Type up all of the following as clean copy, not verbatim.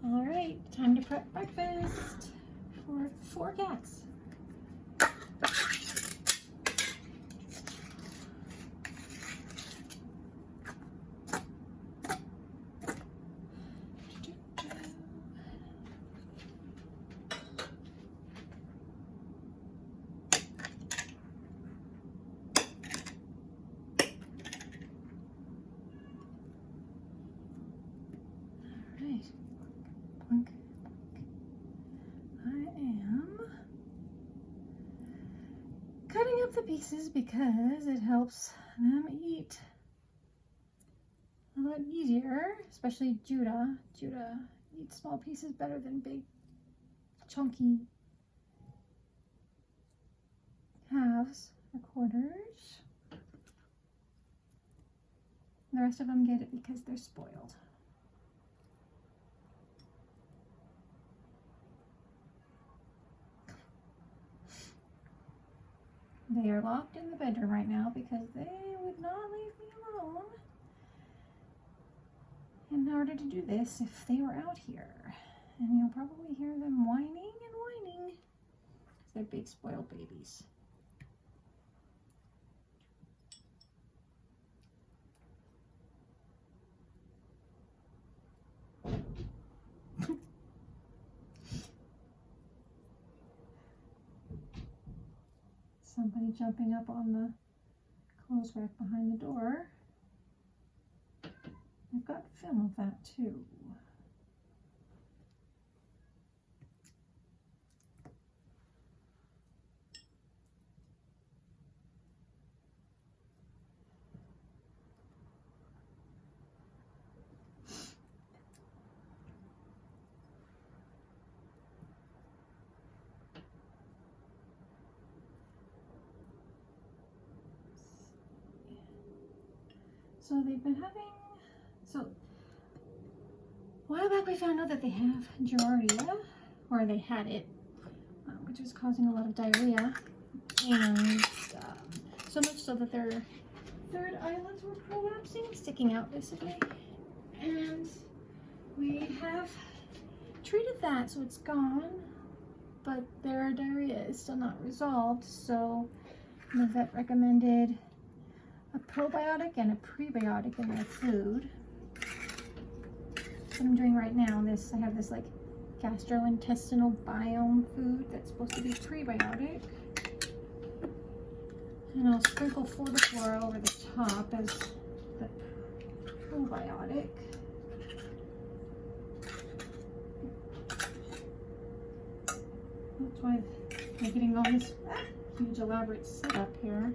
All right, time to prep breakfast for 4 cats. Cutting up the pieces because it helps them eat a lot easier, especially Judah. Judah eats small pieces better than big, chunky halves or quarters. The rest of them get it because they're spoiled. They are locked in the bedroom right now because they would not leave me alone in order to do this if they were out here. And you'll probably hear them whining and whining because they're big spoiled babies. Somebody jumping up on the clothes rack behind the door. I've got film of that too. So they've been having, a while back we found out that they have Giardia, or they had it, which was causing a lot of diarrhea, and so much so that their third eyelids were prolapsing, sticking out basically, and we have treated that so it's gone, but their diarrhea is still not resolved, so the vet recommended a probiotic and a prebiotic in their food. What I'm doing right now, I have this like gastrointestinal biome food that's supposed to be prebiotic. And I'll sprinkle FUNdercats over the top as the probiotic. That's why I'm getting all this huge elaborate setup here.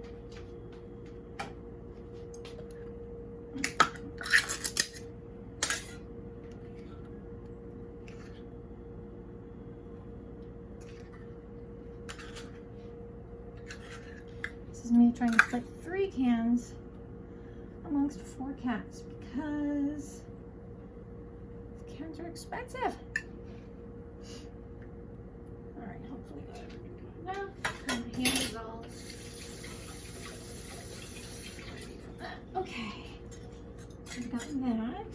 This is me trying to split 3 cans amongst 4 cats because the cans are expensive. Alright, hopefully that'll do enough. My hand is all. Okay, I've got that.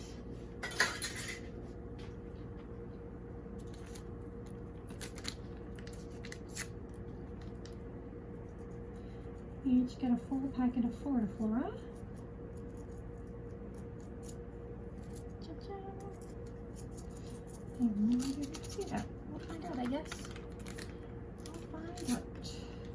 You each get a full packet of FUNdercats. I have no idea if you can see that. We'll find out, I guess. We'll find out. Okay.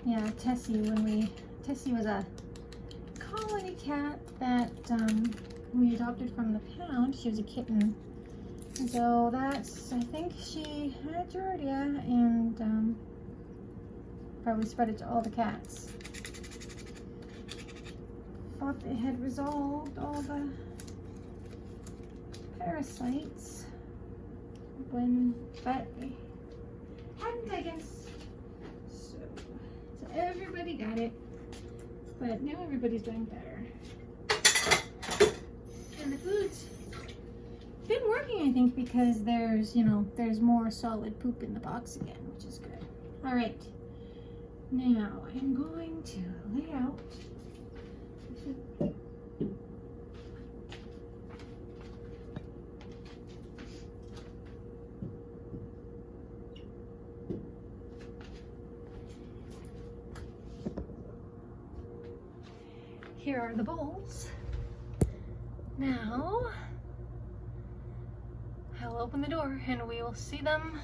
Yeah, Tessie was a colony cat that we adopted from the pound. She was a kitten. And so I think she had Giardia and probably spread it to all the cats. Thought they had resolved all the parasites, but they hadn't, I guess. So everybody got it, but now everybody's doing better. And the food's It's been working, I think, because there's, you know, there's more solid poop in the box again, which is good. All right, now I'm going to lay out. Here are the bowls. Now, I'll open the door and we will see them.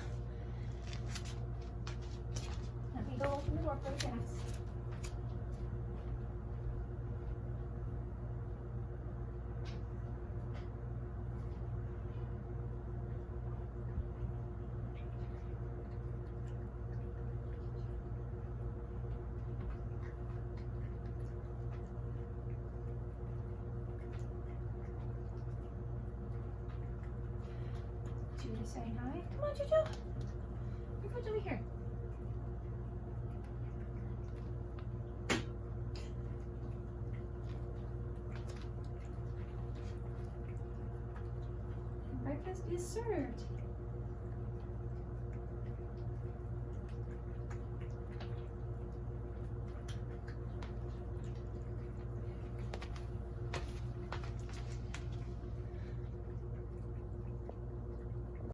Let me go open the door for the cats. Judy saying hi. Come on, Jojo. Your foot's over here. Breakfast is served.